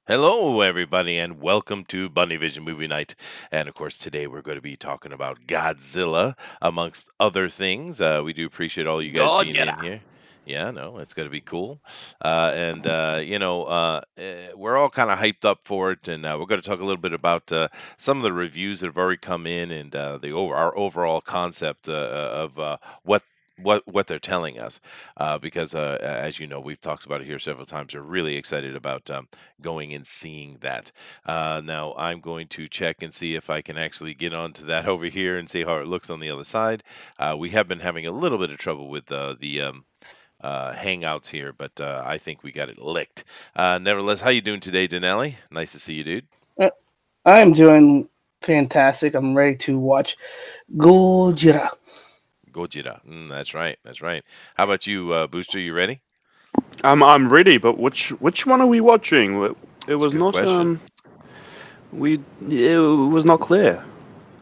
Hello, everybody, and welcome to Bunny Vision Movie Night. And of course, today we're going to be talking about Godzilla, amongst other things. We do appreciate all you guys being in Godzilla. here. Yeah, no, it's going to be cool. We're all kind of hyped up for it, and we're going to talk a little bit about some of the reviews that have already come in and our overall concept of what. What they're telling us, because as you know, we've talked about it here several times. We're really excited about going and seeing that. Now I'm going to check and see if I can actually get onto that over here and see how it looks on the other side. We have been having a little bit of trouble with the hangouts here, but I think we got it licked. Nevertheless, how you doing today, Denali? Nice to see you, dude. Uh, I'm doing fantastic. I'm ready to watch Godzilla. Gojira. That's right. That's right. How about you, Booster? You ready? I'm ready, but which one are we watching? It It's a was good not question. it was not clear.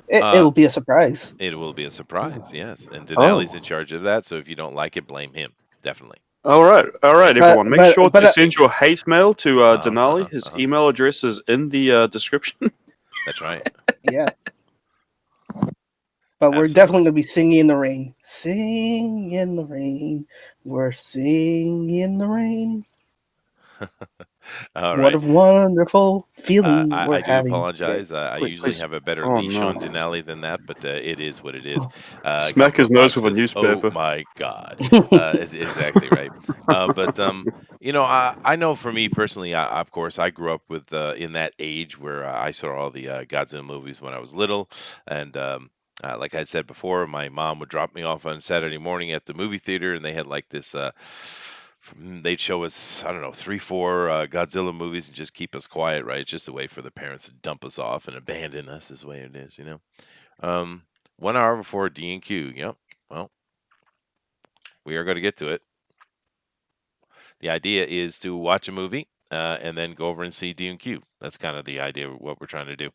It Uh, will be a surprise. it will be a surprise, yes. And Denali's in Oh, charge of that, so if you don't like it, blame him. Definitely. all right, But everyone. Make but sure but to send your hate mail to Uh huh. Uh Denali. huh. His Uh huh. email address is in the description. That's right. yeah. But we're definitely Absolutely. gonna be singing in the rain. Sing in the rain. We're singing in the rain. All What right. a wonderful Uh, feeling I, we're I do having. Yeah. apologize. I Please, usually please. have a better Oh leash no! on Denali than that, but it is what it is. Smack his nose Gumperpox with a says, "Oh newspaper. my God," is exactly right. But I know for me personally, of course, I grew up with in that age where I saw all the Godzilla movies when I was little, and like I said before, my mom would drop me off on Saturday morning at the movie theater, and they had like this. They'd show us, I don't know, three, four Godzilla movies and just keep us quiet, right? It's just a way for the parents to dump us off and abandon us, is the way it is. Um, 1 hour before D and Q. Yep. Well, we are going to get to it. The idea is to watch a movie and then go over and see D and Q. That's kind of the idea of what we're trying to do.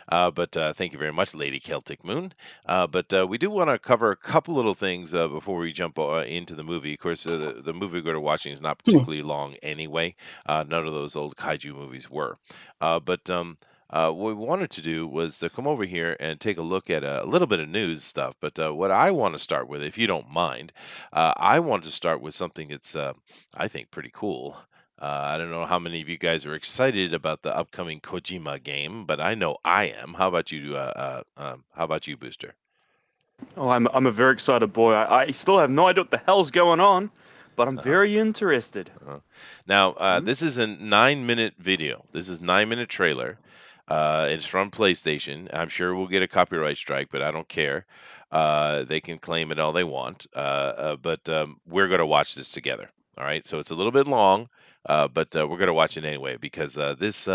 But thank you very much, Lady Celtic Moon. But we do want to cover a couple little things before we jump into the movie. Of course, the movie we're watching is not Hmm. particularly long anyway. None of those old kaiju movies were. But What we wanted to do was to come over here and take a look at a little bit of news stuff. But what I want to start with, if you don't mind, I want to start with something that's I think pretty cool. I don't know how many of you guys are excited about the upcoming Kojima game, but I know I am. How about you? How about you, Booster? Oh, I'm a very excited boy. I still have no idea what the hell's going on, but I'm Uh-huh. very interested. Uh-huh. Now, Hmm? this is a 9-minute video. This is 9-minute trailer. It's from PlayStation. I'm sure we'll get a copyright strike, but I don't care. They can claim it all they want. But We're going to watch this together. All right. So it's a little bit long, but we're going to watch it anyway because this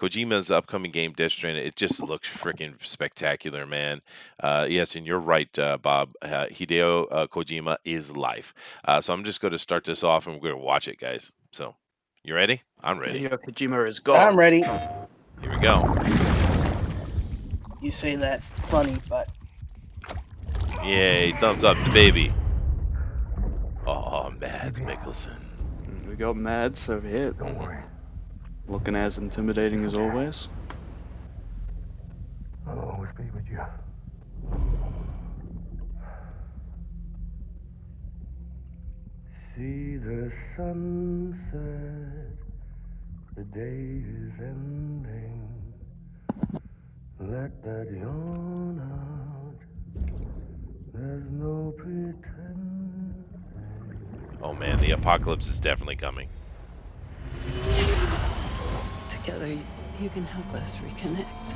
Kojima's upcoming game, Death Stranding, it just looks freaking spectacular, man. Yes, and you're right, Bob. Hideo Kojima is life. So I'm just going to start this off and we're going to watch it, guys. So you ready? I'm ready. Hideo Kojima is I'm God. ready. Here we go. You say that's funny, but Yay, thumbs up to baby. Oh, Mads Mikkelsen. We got Mads over here. Don't worry. Looking as intimidating as always. I'll always be with you. See the sunset. The day is ending. Let that yawn out. There's no pretending. Oh man, the apocalypse is definitely coming. Together, you can help us reconnect.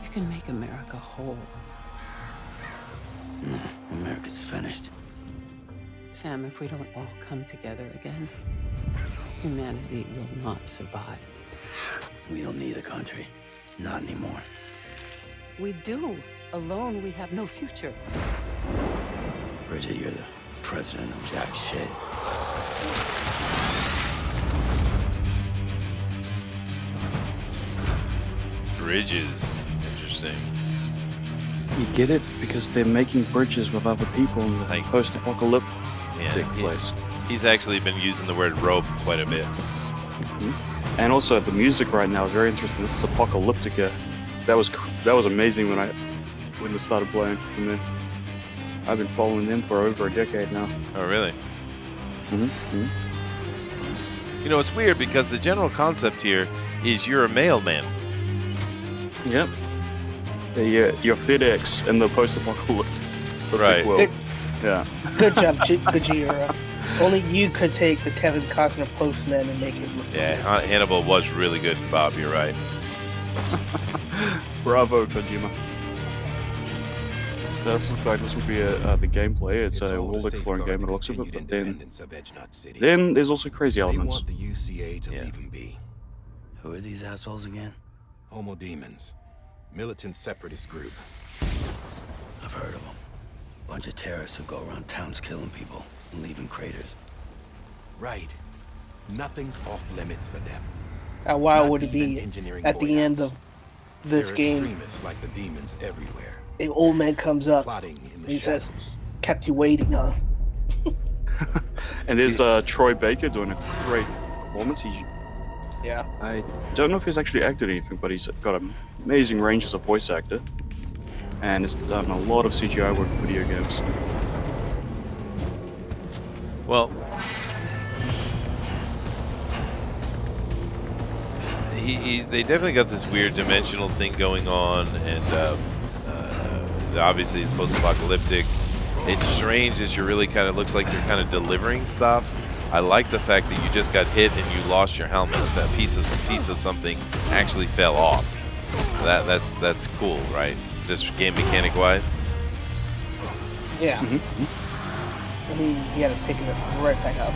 You can make America whole. No, America's finished. Sam, if we don't all come together again, humanity will not survive. We don't need a country. Not anymore. We do. Alone, we have no future. Bridget, you're the president of jack shit. Bridges. Interesting. You get it? Because they're making bridges with other people in the Like, post-apocalyptic yeah, place. he's actually been using the word rope quite a bit. And also the music right now is very interesting. This is Apocalyptica. That was amazing when it started playing for me. I've been following them for over a decade now. Oh, really? Mm-hmm. You know, it's weird because the general concept here is you're a mailman. Yep. Your FedEx in the post-apocalyptic Right. world. Yeah. Good job, Gojira. Only you could take the Kevin Costner Postman and make it look Yeah, Hannibal was really good, Bob. You're right. Bravo, Kojima. This looks like this will be the gameplay. It's a world exploring game. It looks of it, but then there's also crazy They elements. want the UCA to Yeah. leave him be. Who are these assholes again? Homo Demons. Militant separatist group. I've heard of them. Bunch of terrorists who go around towns killing people and leaving craters. Right. Nothing's off limits for them. How wild Not would it even be engineering at the end of this They're game? extremists like the demons everywhere. An old man comes up Plotting in the and he says, shadows. "Kept you waiting, huh?" And there's Troy Baker doing a great performance. Yeah. I don't know if he's actually acted anything, but he's got amazing range as a voice actor. And has done a lot of CGI work for video games. Well, they definitely got this weird dimensional thing going on, and obviously it's post-apocalyptic. It's strange as you really kind of looks like you're kind of delivering stuff. I like the fact that you just got hit and you lost your helmet. That piece of something actually fell off. That's cool, right? Just game mechanic wise. Yeah. I mean, he had to pick it right back up.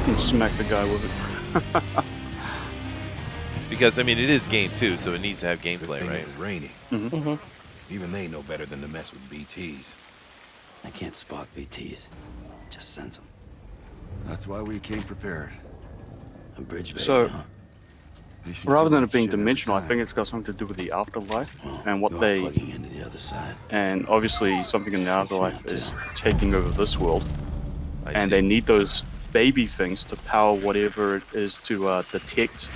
And smack the guy with it. Because I mean, it is game 2, so it needs to have gameplay, right? It's raining. Mm-hmm. Even they know better than to mess with BTs. I can't spot BTs. Just sense them. That's why we came prepared. A bridge baby, So, huh? Makes me rather feel than like it being shit every dimensional, I time. think it's got something to do with the afterlife Well, and what you're they. plugging into the other side. And obviously, something in the afterlife is taking over this world, I and see. they need those baby things to power whatever it is to detect.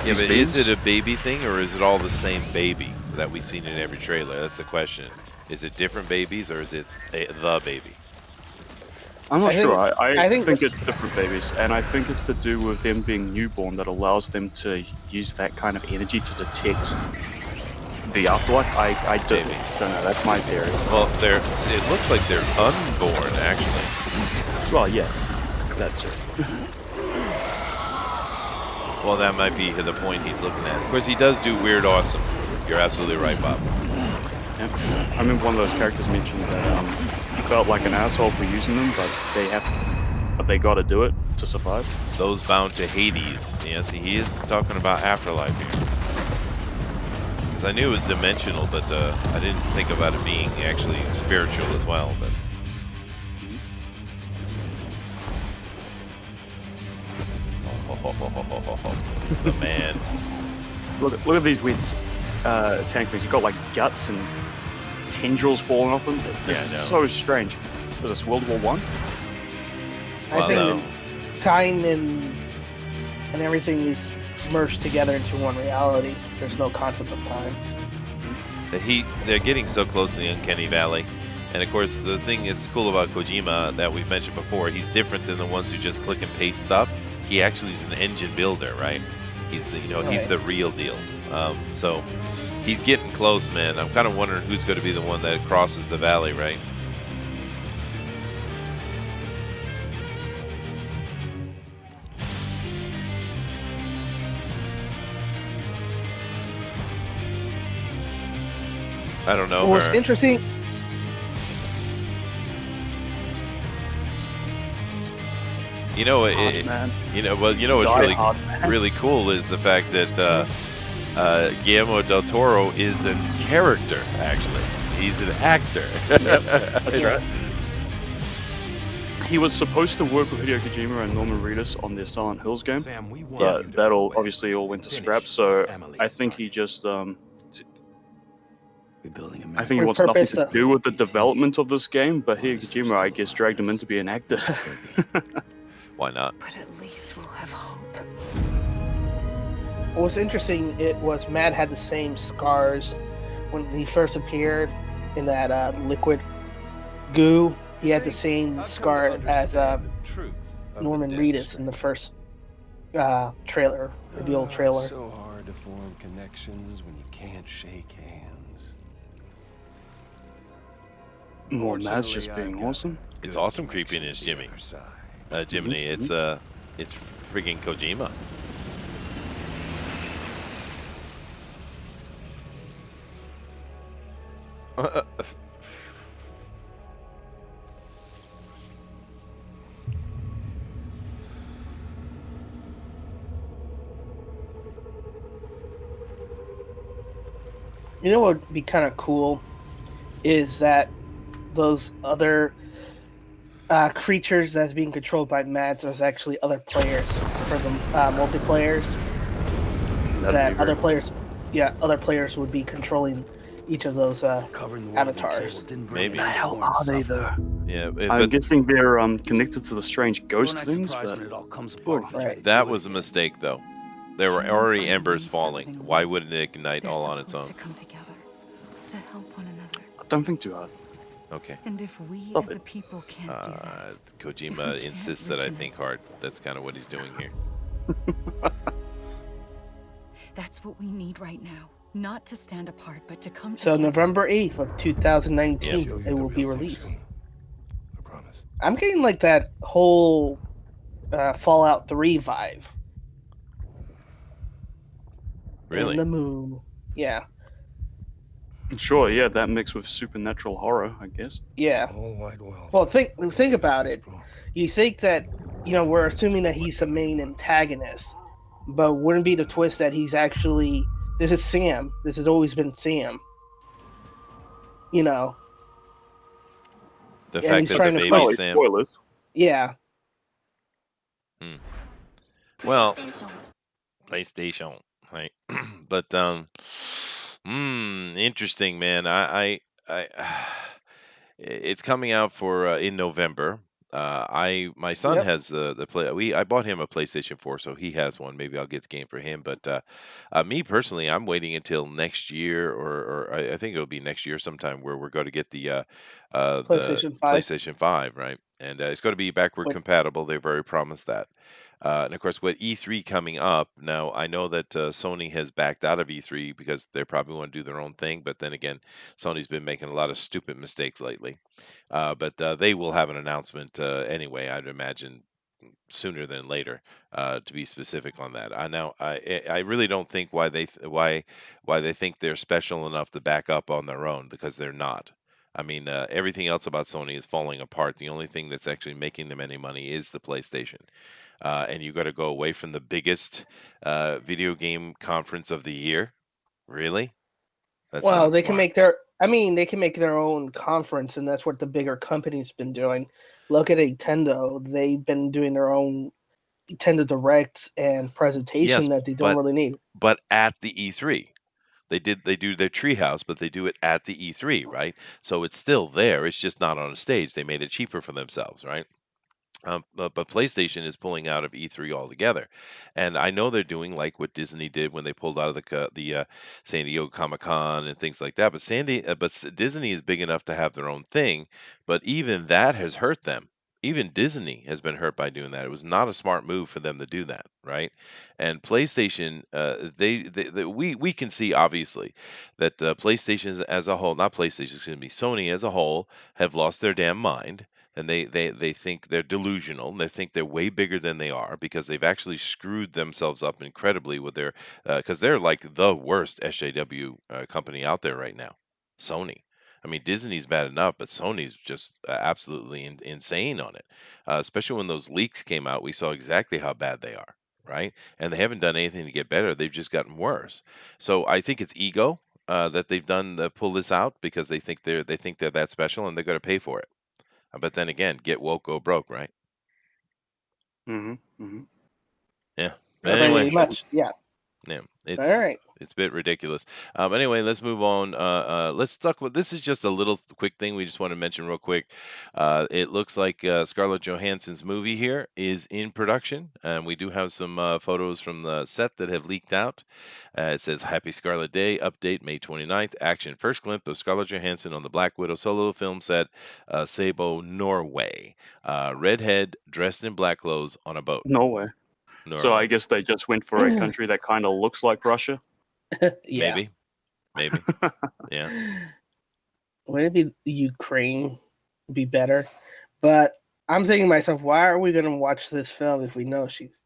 Yeah, these but is beams. it a baby thing or is it all the same baby that we've seen in every trailer? That's the question. Is it different babies or is it the baby? I'm not I think- sure. I I think- think it's different babies, and I think it's to do with them being newborn that allows them to use that kind of energy to detect the afterlife. I don't Maybe. know. That's my theory. Well, it looks like they're unborn actually. Well, yeah, that too. Well, that might be the point he's looking at. Of course, he does do weird awesome. You're absolutely right, Bob. Yeah. I remember one of those characters mentioned that he felt like an asshole for using them, but they got to do it to survive. Those bound to Hades. Yes, he is talking about Afterlife here. Because I knew it was dimensional, but I didn't think about it being actually spiritual as well. But the man. Look at these weird tank things. You've got like guts and tendrils falling off them. This I know. is so strange. Was this World War One? I Well, think no. the time and everything is merged together into one reality. There's no concept of time. They're getting so close to the Uncanny Valley. And of course, the thing that's cool about Kojima that we've mentioned before, he's different than the ones who just click and paste stuff. He actually is an engine builder, right? He's the he's Right. the real deal. So he's getting close, man. I'm kind of wondering who's going to be the one that crosses the valley, right? I don't know. What's her. interesting, You know, Hard man. what's Die really hard man. really cool is the fact that Guillermo del Toro is a character. Actually, he's an actor. That's right. He was supposed to work with Hideo Kojima and Norman Reedus on their Silent Hills game, Sam, we want but you to that go all west. obviously all went to Finish scrap. So Emily's I think he arc. just Rebuilding I America. think he wants nothing Purpose, to do with the development of this game. But Hideo Kojima, I guess, dragged him in to be an actor. Why not? But at least we'll have hope. What was interesting, it was Matt had the same scars when he first appeared in that liquid goo. He had the same scar as Norman Reedus in the first trailer, reveal trailer. So hard to form connections when you can't shake hands. More Maz just being awesome. It's awesome creepiness, Jimmy. Jiminy, it's freaking Kojima. You know what would be kind of cool is that those other creatures that's being controlled by Mads are actually other players for the multiplayers. That other players would be controlling each of those avatars. Maybe. The hell are they though? Yeah, I'm guessing they're connected to the strange ghost things, but Right. That was a mistake, though. There were already embers falling. Why wouldn't it ignite all on its own? To come together, to help one another. don't think too hard. Okay. And if we Stop as a it. people can't do that, Kojima we insists can't that I think hard. That's kind of what he's doing here. that's what we need right now. Not to stand apart, but to come So together. November 8th of 2019, Show you it the will be real thing released. soon. I promise. I'm getting like that whole Fallout 3 vibe. Really? In the moon. Yeah. Sure, yeah, that mixed with supernatural horror, I guess. Yeah. The whole wide world. Well, think about it. You think that, we're assuming that he's the main antagonist, but wouldn't be the twist that he's actually, this is Sam. This has always been Sam. The And fact he's that the trying to baby push- Oh, Sam. spoilers. Yeah. Well, PlayStation, right? But interesting, man. It's coming out for in November. My son Yep. has the play. I bought him a PlayStation 4, so he has one. Maybe I'll get the game for him. But me personally, I'm waiting until next year, or I think it'll be next year sometime, where we're going to get the PlayStation 5. PlayStation 5, right? And it's going to be backward Wait. compatible. They've already promised that. And of course, with E3 coming up, now I know that Sony has backed out of E3 because they probably want to do their own thing. But then again, Sony's been making a lot of stupid mistakes lately. But they will have an announcement anyway, I'd imagine sooner than later, to be specific on that. I really don't think why they think they're special enough to back up on their own, because they're not. I mean, everything else about Sony is falling apart. The only thing that's actually making them any money is the PlayStation. And you got to go away from the biggest video game conference of the year. Really? That's Well, not they can smart. they can make their own conference, and that's what the bigger companies been doing. Look at Nintendo; they've been doing their own Nintendo Directs and presentation Yes, that they don't really need. but at the E3. They do their treehouse, but they do it at the E3, right? So it's still there. It's just not on a stage. They made it cheaper for themselves, right? But PlayStation is pulling out of E3 altogether, and I know they're doing like what Disney did when they pulled out of the San Diego Comic Con and things like that. But Disney is big enough to have their own thing, but even that has hurt them. Even Disney has been hurt by doing that. It was not a smart move for them to do that, right? And PlayStation, we can see obviously that PlayStation as a whole, not PlayStation, excuse me, Sony as a whole, have lost their damn mind, and they think they're delusional, and they think they're way bigger than they are, because they've actually screwed themselves up incredibly with their because they're like the worst SJW company out there right now. Sony. I mean, Disney's bad enough, but Sony's just absolutely insane on it. Especially when those leaks came out, we saw exactly how bad they are, right? And they haven't done anything to get better; they've just gotten worse. So I think it's ego that they've done pull this out, because they think they're that special, and they're going to pay for it. But then again, get woke, go broke, right? Mm-hmm. Mm-hmm. Yeah. But Pretty anyway, much, yeah. Yeah, All it's right. it's a bit ridiculous. Anyway, let's move on. Let's talk about this is just a little quick thing we just want to mention real quick. It looks like Scarlett Johansson's movie here is in production, and we do have some photos from the set that have leaked out. It says Happy Scarlet Day update May 29th. Action first glimpse of Scarlett Johansson on the Black Widow solo film set, Sabo, Norway. Redhead dressed in black clothes on a boat. Norway. So I Norway. guess they just went for a country that kind of looks like Russia. Yeah. Maybe. Maybe. Yeah. Wouldn't it be Ukraine be better? But I'm thinking to myself, why are we going to watch this film if we know she's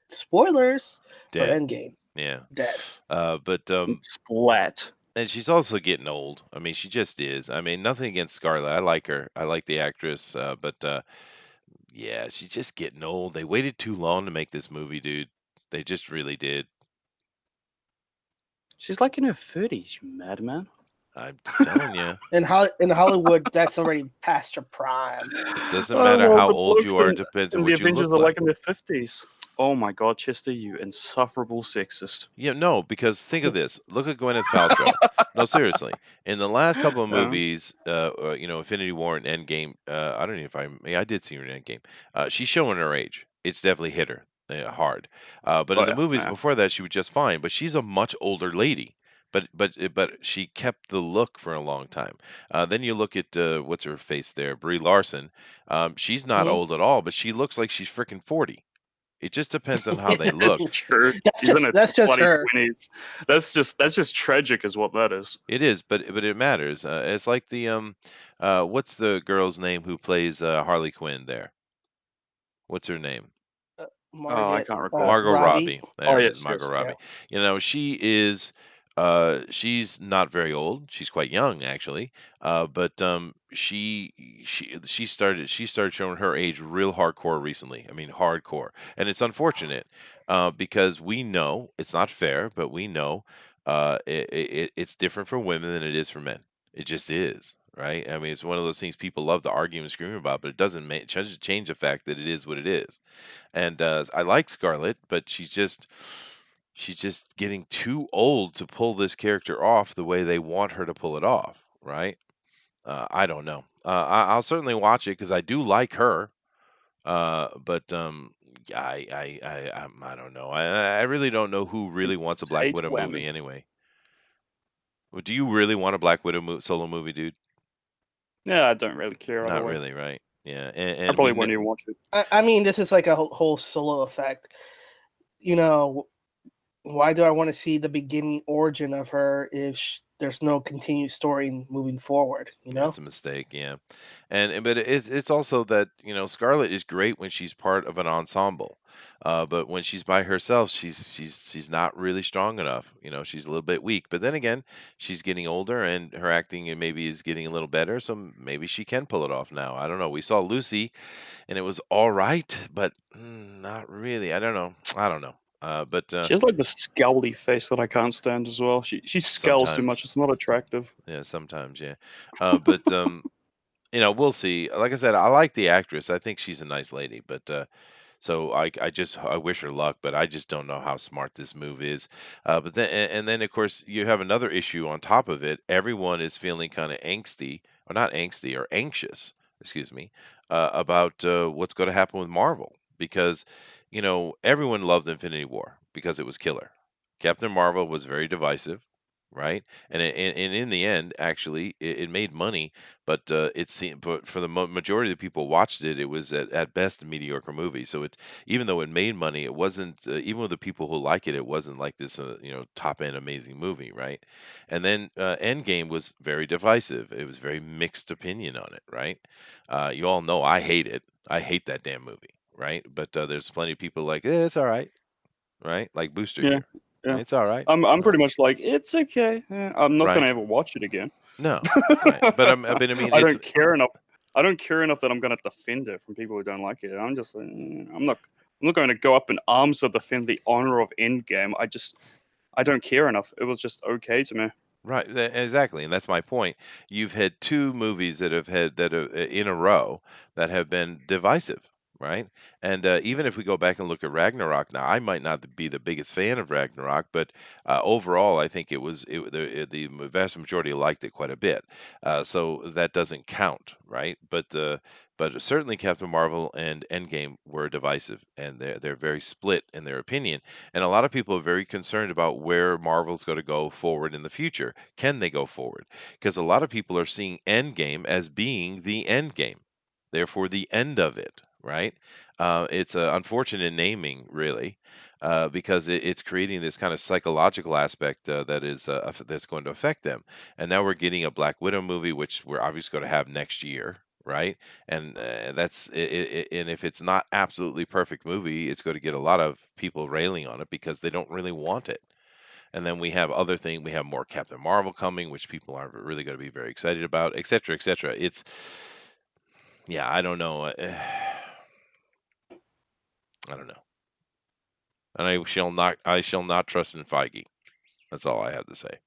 spoilers for Dead. Endgame Yeah. dead? But Splat. and she's also getting old. I mean, she just is. I mean, nothing against Scarlett. I like her. I like the actress. But yeah, she's just getting old. They waited too long to make this movie, dude. They just really did. She's like in her 30s, you madman. I'm telling you. In Hollywood, that's already past her prime. Doesn't Oh, matter well, how the old blokes you are. Depends on in the what you Avengers look are like like. in their 50s. Oh my god, Chester, you insufferable sexist. Yeah, no, because think of this. Look at Gwyneth Paltrow. No, seriously. In the last couple of Yeah. movies, Infinity War and Endgame, I don't know if I did see her in Endgame. She's showing her age. It's definitely hit her hard. But in Oh the yeah, movies yeah. before that, she was just fine. But she's a much older lady. But she kept the look for a long time. Then you look at what's her face there, Brie Larson. She's not Mhm. old at all, but she looks like she's freaking 40. It just depends on how they It's look. true. That's She's in just her that's just bloody her. 20s. That's just tragic, is what that is. It is, but it matters. It's like the what's the girl's name who plays Harley Quinn there? What's her name? Oh, I Margaret can't recall. Margot Robbie. Robbie. Oh There it is, yes, Margot yes. Yeah. Robbie. You know, she is she's not very old. She's quite young actually. But she started showing her age real hardcore recently. I mean hardcore. And it's unfortunate because we know it's not fair, but we know it's different for women than it is for men. It just is. Right? I mean, it's one of those things people love to argue and scream about, but it doesn't change the fact that it is what it is. And I like Scarlett, but she's just getting too old to pull this character off the way they want her to pull it off, right? I don't know. I'll certainly watch it because I do like her. But yeah, I don't know. I really don't know who really wants a It's Black age Widow whammy. movie anyway. Well, do you really want a Black Widow solo movie, dude? Yeah, I don't really care either Not way. really, right? Yeah, I and we probably know. won't even watch it. I mean, this is like a whole solo effect. You know, why do I want to see the beginning origin of her if there's no continued story moving forward? You Yeah, know. it's a mistake, yeah. But it's also that, Scarlett is great when she's part of an ensemble. But when she's by herself, she's not really strong enough. She's a little bit weak. But then again, she's getting older and her acting maybe is getting a little better, so maybe she can pull it off now. I don't know. We saw Lucy and it was all right, but not really. I don't know. I don't know. But She has like this scowly face that I can't stand as well. She scowls too much. sometimes, It's not attractive. yeah, sometimes, yeah. But we'll see. Like I said, I like the actress. I think she's a nice lady, but so I wish her luck, but I just don't know how smart this move is. But then and then of course you have another issue on top of it. Everyone is feeling kind of angsty, or not angsty, or anxious, excuse me, about what's going to happen with Marvel because everyone loved Infinity War because it was killer. Captain Marvel was very divisive, right? And in the end, actually, it made money, but but for the majority of the people who watched it, it was at best a mediocre movie. So even though it made money, it wasn't even with the people who like it, it wasn't like this top end amazing movie, right? And then Endgame was very divisive. It was very mixed opinion on it, right? You all know I hate it. I hate that damn movie, right? But there's plenty of people like, it's all right? Like Booster Yeah, here, yeah. it's all right, I'm pretty much like it's okay. I'm not gonna right? ever watch it again. No, right? But I mean, I it's don't care enough. I don't care enough that I'm gonna defend it from people who don't like it. I'm just I'm not. I'm not going to go up in arms to defend the honor of Endgame. I don't care enough. It was just okay to me. right, exactly, and that's my point. You've had two movies that have in a row that have been divisive. right? And even if we go back and look at Ragnarok now, I might not be the biggest fan of Ragnarok, but overall, I think the vast majority liked it quite a bit. So that doesn't count, right? But certainly Captain Marvel and Endgame were divisive, and they're very split in their opinion. And a lot of people are very concerned about where Marvel's going to go forward in the future. Can they go forward? Because a lot of people are seeing Endgame as being the end game, therefore the end of it, right? It's an unfortunate naming, really, because it's creating this kind of psychological aspect that's going to affect them. And now we're getting a Black Widow movie, which we're obviously going to have next year, right? And and if it's not absolutely perfect movie, it's going to get a lot of people railing on it because they don't really want it. And then we have other thing. We have more Captain Marvel coming, which people aren't really going to be very excited about, et cetera, et cetera. It's yeah, I don't know. I don't know. And I shall not trust in Feige. That's all I have to say.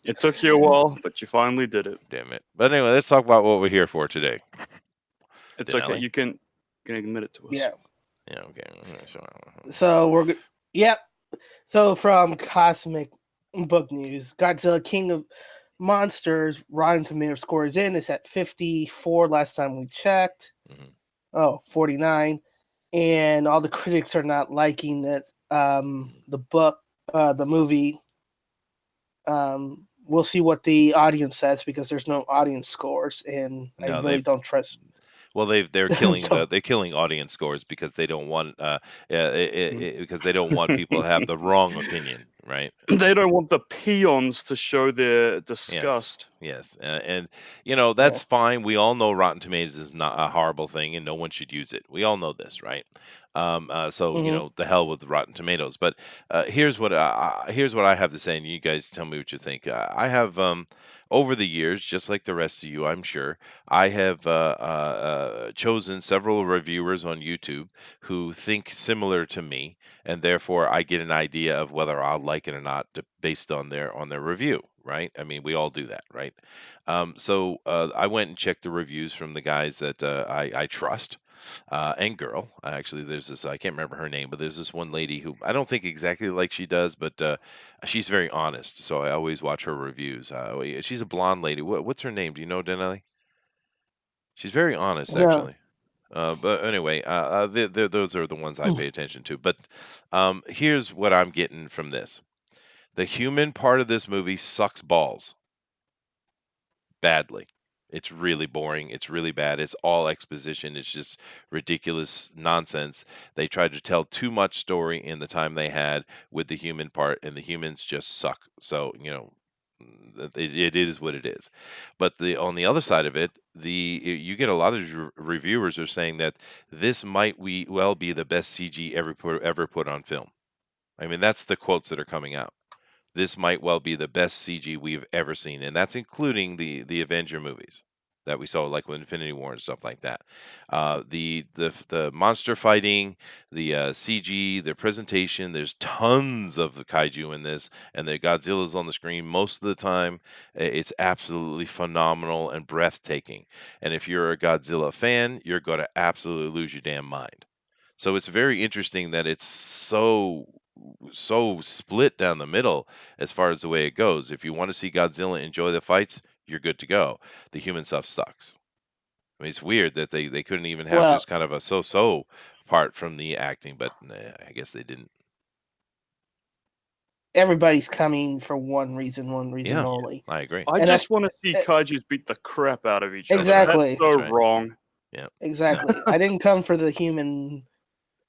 It took you a while, but you finally did it. Damn it. But anyway, let's talk about what we're here for today. It's okay. Denali? You can admit it to us. Yeah. Yeah, okay. So yep. So from Cosmic Book News, Godzilla King of Monsters Rotten Tomato score is in. It's at 54 last time we checked. Mhm. Oh, 49. And all the critics are not liking that the book, the movie. We'll see what the audience says because there's no audience scores, and I No, really don't trust. well, they're killing don't- they're killing audience scores because they don't want Mm. because they don't want people to have the wrong opinion, right? They don't want the peons to show their Yes, disgust. yes, and yeah. that's fine. We all know Rotten Tomatoes is not a horrible thing, and no one should use it. We all know this, right? So Mm-hmm. the hell with Rotten Tomatoes. But here's what I have to say, and you guys tell me what you think. I have over the years, just like the rest of you, I'm sure, I have chosen several reviewers on YouTube who think similar to me, and therefore I get an idea of whether I'll like it or not based on their review, right? I mean, we all do that, right? So I went and checked the reviews from the guys that I trust. And girl, actually, there's this, I can't remember her name, but there's this one lady who I don't think exactly like she does, but she's very honest. So I always watch her reviews. She's a blonde lady. What's her name? Do you know, Denali? She's very honest, No. actually. But anyway, those are the ones I pay attention to. But here's what I'm getting from this: the human part of this movie sucks balls badly. It's really boring. It's really bad. It's all exposition. It's just ridiculous nonsense. They tried to tell too much story in the time they had with the human part, and the humans just suck. So, it is what it is. But the on the other side of it, you get a lot of reviewers are saying that this might we well be the best CG ever put on film. I mean, that's the quotes that are coming out. This might well be the best CG we've ever seen, and that's including the Avenger movies that we saw, like with Infinity War and stuff like that. The monster fighting, the CG, the presentation. There's tons of the kaiju in this, and the Godzilla's on the screen most of the time. It's absolutely phenomenal and breathtaking. And if you're a Godzilla fan, you're going to absolutely lose your damn mind. So it's very interesting that it's so split down the middle as far as the way it goes. If you want to see Godzilla enjoy the fights, you're good to go. The human stuff sucks. I mean, it's weird that they couldn't even have Well, just kind of a so-so part from the acting, but I guess they didn't. everybody's coming for one reason Yeah, only, I agree. I and just that's want to see kaijus beat the crap out of each other. That's exactly, so That's right. wrong. Yeah, exactly. I didn't come for the human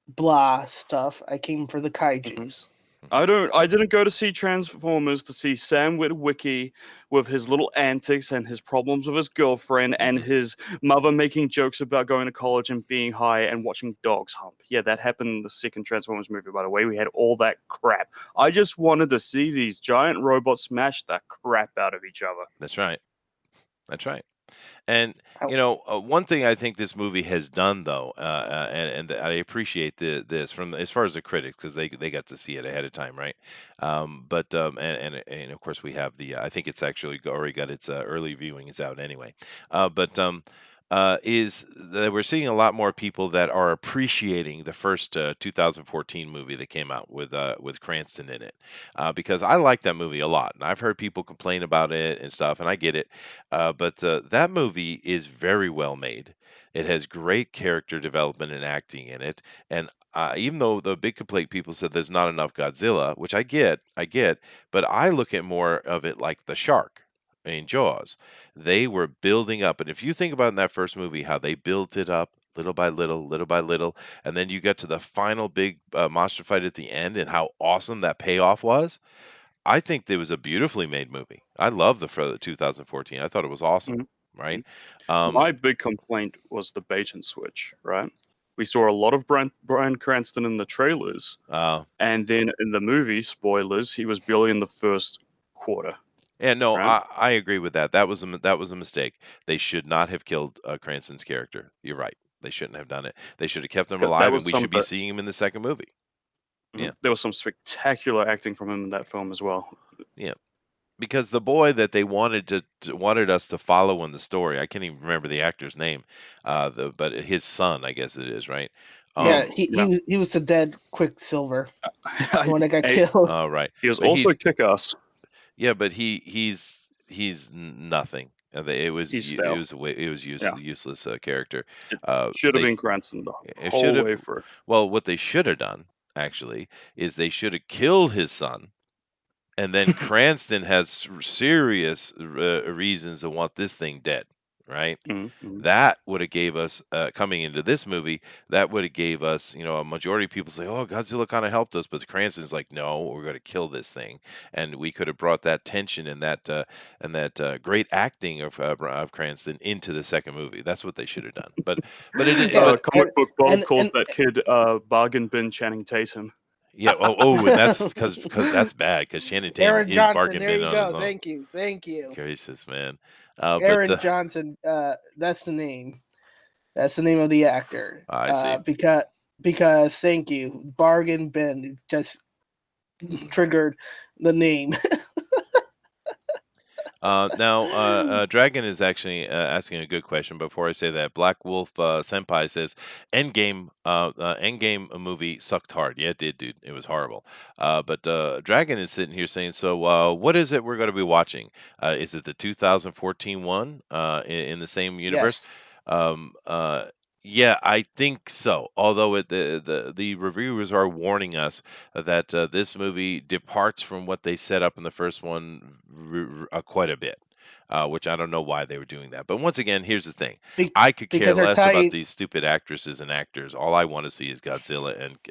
blah stuff. I came for the Mhm. kaiju's. I didn't go to see Transformers to see Sam Witwicky with his little antics and his problems with his girlfriend and hmm his mother making jokes about going to college and being high and watching dogs hump. Yeah, that happened in the second Transformers movie, by the way. We had all that crap. I just wanted to see these giant robots smash the crap out of each other. that's right. That's right. And I, one thing I think this movie has done, though, and I appreciate this from as far as the critics because they got to see it ahead of time, right? But and of course we have the I think it's actually already got its early viewing is out anyway. But is that we're seeing a lot more people that are appreciating the first 2014 movie that came out with Cranston in it, because I like that movie a lot, and I've heard people complain about it and stuff, and I get it, but that movie is very well made. It has great character development and acting in it, and even though the big complaint people said there's not enough Godzilla, which I get, but I look at more of it like the shark in Jaws. They were building up, and if you think about in that first movie how they built it up little by little, and then you get to the final big monster fight at the end, and how awesome that payoff was. I think it was a beautifully made movie. I love the 2014. I thought it was awesome, Mhm. right? Um, My big complaint was the bait and switch, right? We saw a lot of Bryan Cranston in the trailers, uh, and then in the movie, spoilers, he was barely in the first quarter, yeah, no, right? I agree with that. That was a mistake. They should not have killed Cranston's character. You're right. They shouldn't have done it. They should have kept him That alive, and was we some should be seeing him in the second movie. Yeah, there was some spectacular acting from him in that film as well. yeah. Because the boy that they wanted us to follow in the story, I can't even remember the actor's name, but his son, I guess it is, right? Yeah, Um, Yeah, he was the dead Quicksilver, the one that got killed. right. he was But also kick-ass. yeah, but he's nothing. He's stale. It was Yeah, useless character. it should have They been Cranston the it should whole have way through. well, what they should have done actually is they should have killed his son, and then Cranston has serious reasons to want this thing dead, right? Mhm. That would have gave us coming into this movie. That would have gave us, a majority of people say, "Oh, Godzilla kind of helped us," but Cranston's like, "No, we're going to kill this thing," and we could have brought that tension and that great acting of Cranston into the second movie. That's what they should have done. But Yeah, Comic book Bob calls and that kid bargain bin Channing Tatum. yeah, and that's because that's bad because Channing Tatum Aaron is Johnson. bargain There bin you on his go. own. Thank you. Gracious, man. But Aaron Johnson. That's the name. That's the name of the actor. I see. Because thank you, Bargain Bin just triggered the name. Dragon is actually asking a good question. Before I say that, Black Wolf Senpai says, Endgame movie sucked hard. Yeah, it did, dude. It was horrible. But Dragon is sitting here saying, so what is it we're going to be watching? Is it the 2014 one in the same universe? Yes, Um, uh, yeah, I think so. Although the reviewers are warning us that this movie departs from what they set up in the first one quite a bit, which I don't know why they were doing that. But once again, here's the thing: I could care because they're less about tied. these stupid actresses and actors. All I want to see is Godzilla and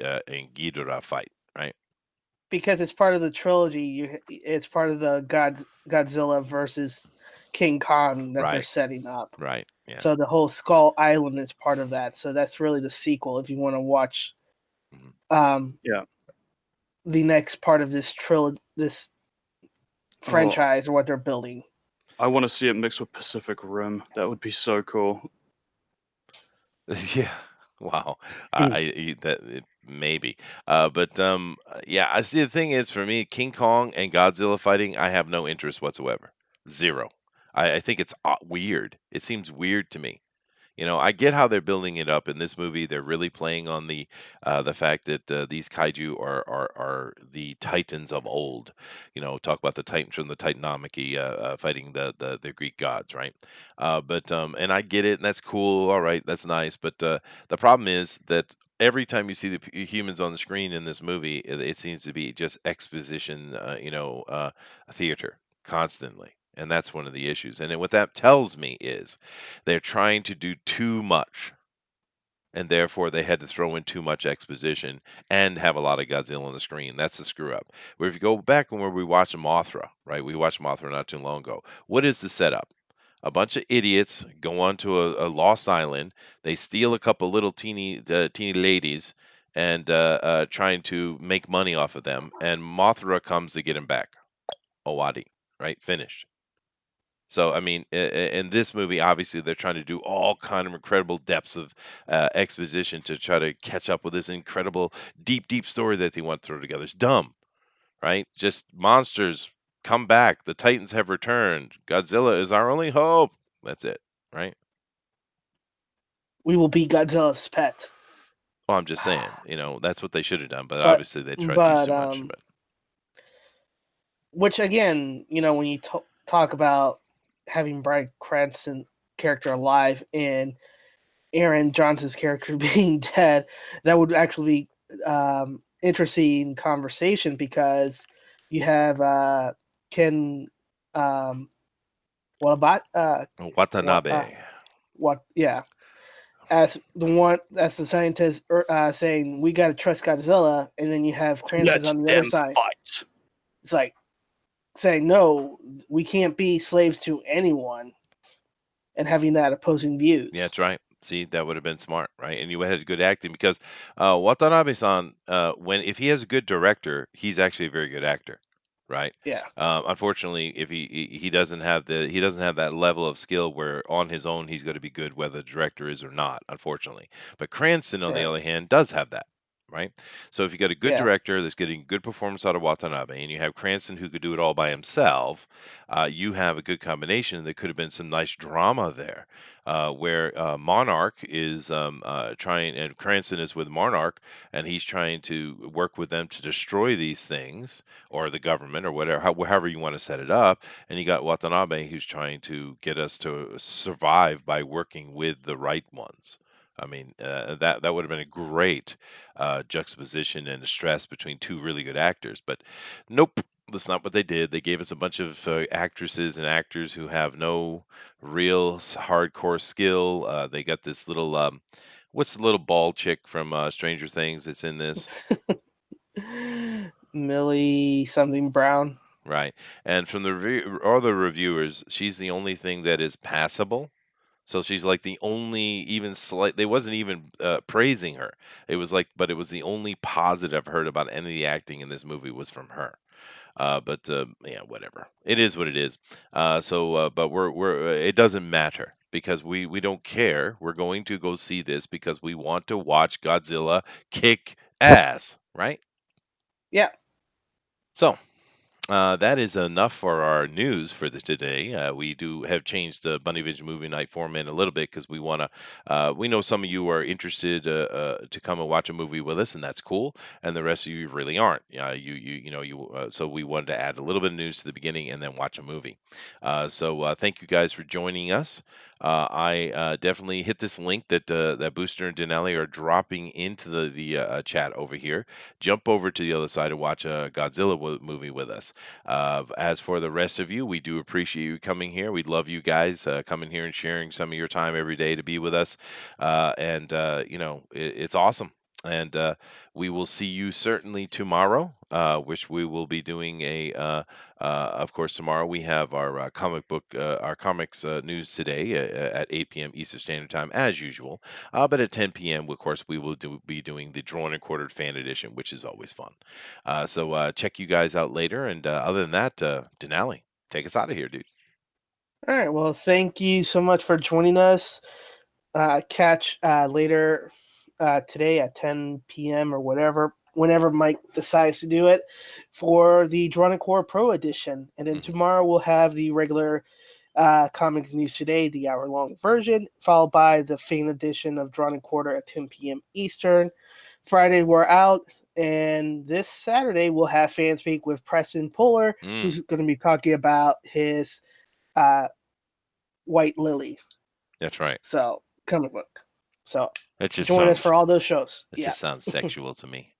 Ghidorah fight, right? Because it's part of the trilogy. It's part of the Godzilla versus King Kong that they're Right, setting up. right, yeah. So the whole Skull Island is part of that. So that's really the sequel. If you want to watch Mhm. Yeah. the next part of this this Oh, franchise or what they're building. I want to see it mixed with Pacific Rim. That would be so cool. Yeah. Wow. Maybe. Yeah, I see the thing is for me, King Kong and Godzilla fighting, I have no interest whatsoever. Zero. I think it's weird. It seems weird to me. I get how they're building it up in this movie. They're really playing on the fact that these kaiju are the titans of old. Talk about the titans from the Titanomachy fighting the Greek gods, right? And I get it, and that's cool. All right, that's nice. But the problem is that every time you see the humans on the screen in this movie, it seems to be just exposition, theater constantly. And that's one of the issues. And what that tells me is they're trying to do too much, and therefore they had to throw in too much exposition and have a lot of Godzilla on the screen. That's the screw up. Where if you go back and where we watched Mothra, right? We watched Mothra not too long ago. What is the setup? A bunch of idiots go onto a lost island. They steal a couple little teeny ladies and trying to make money off of them. And Mothra comes to get him back. Owadi, right? Finished. So I mean, in this movie, obviously they're trying to do all kind of incredible depths of exposition to try to catch up with this incredible, deep story that they want to throw together. It's dumb, right? Just monsters come back. The Titans have returned. Godzilla is our only hope. That's it, right? We will be Godzilla's pet. Well, I'm just saying, that's what they should have done, but But obviously they tried to do but too much. But which again, when you talk about having Bryan Cranston character alive and Aaron Johnson's character being dead, that would actually be interesting conversation because you have Ken what about what Watanabe. what yeah as the scientist saying we got to trust Godzilla, and then you have Cranston Let on the other them side. fight. It's like saying no, we can't be slaves to anyone, and having that opposing views. Yeah, that's right. See, that would have been smart, right? And you had good acting because Watanabe-san, when if he has a good director, he's actually a very good actor, right? Yeah, Unfortunately, if he doesn't have that level of skill where on his own he's going to be good whether the director is or not. Unfortunately, but Cranston, on the yeah, other hand, does have that. Right, so if you got a good yeah, director that's getting good performance out of Watanabe, and you have Cranston who could do it all by himself, you have a good combination. There could have been some nice drama there where Monarch is trying, and Cranston is with Monarch, and he's trying to work with them to destroy these things, or the government, or whatever, however you want to set it up. And you got Watanabe who's trying to get us to survive by working with the right ones. I mean, that would have been a great juxtaposition and a stress between two really good actors. But nope, that's not what they did. They gave us a bunch of actresses and actors who have no real hardcore skill. They got this little what's the little bald chick from Stranger Things that's in this, Millie something Brown. right? And from the all the reviewers, she's the only thing that is passable. So she's like the only even slight. They wasn't even praising her. It was like, but it was the only positive I've heard about any of the acting in this movie was from her. But yeah, whatever. It is what it is. But it doesn't matter because we don't care. We're going to go see this because we want to watch Godzilla kick ass, right? Yeah. So that is enough for our news for today. We do have changed the Bunny Vision Movie Night format a little bit because we want to. We know some of you are interested to come and watch a movie with us, and that's cool. And the rest of you really aren't. So we wanted to add a little bit of news to the beginning and then watch a movie. Thank you guys for joining us. I definitely hit this link that Booster and Denali are dropping into the chat over here. Jump over to the other side and watch a Godzilla movie with us. As for the rest of you, we do appreciate you coming here. We love you guys coming here and sharing some of your time every day to be with us. It's awesome. And we will see you certainly tomorrow, which we will be doing of course, tomorrow we have our our comics news today at 8 p.m. Eastern Standard Time, as usual. But at 10 p.m., of course, we will be doing the Drawn and Quartered Fan Edition, which is always fun. Check you guys out later. And other than that, Denali, take us out of here, dude. All right. Well, thank you so much for joining us. Catch later today at 10 p.m. or whenever Mike decides to do it for the Drawn and Core Pro Edition. And then tomorrow we'll have the regular Comics News Today, the hour-long version, followed by the Fan Edition of Drawn and Quarter at 10 p.m. Eastern. Friday we're out, and this Saturday we'll have Fan Speak with Preston Puller, who's going to be talking about his White Lily. That's right. So, comic book. So, Join us for all those shows. It just sounds sexual to me.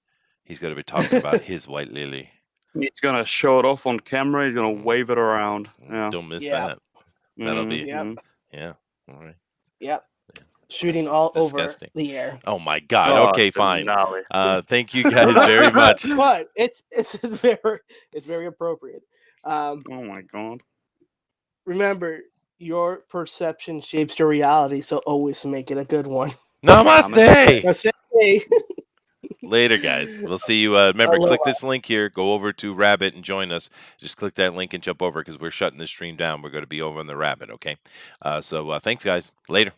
He's going to be talking about his White Lily. He's going to show it off on camera. He's going to wave it around. Yeah. Don't miss that. That'll be yeah. All right. Yep. Shooting all disgusting. over the air. Oh my God. Okay, fine. Thank you guys very much. But it's very appropriate. Oh my God. Remember, your perception shapes your reality, so always make it a good one. Namaste. Namaste. Later, guys. We'll see you. Remember, click this link here. Go over to Rabbit and join us. Just click that link and jump over because we're shutting this stream down. We're going to be over on the Rabbit, okay? Thanks, guys. Later.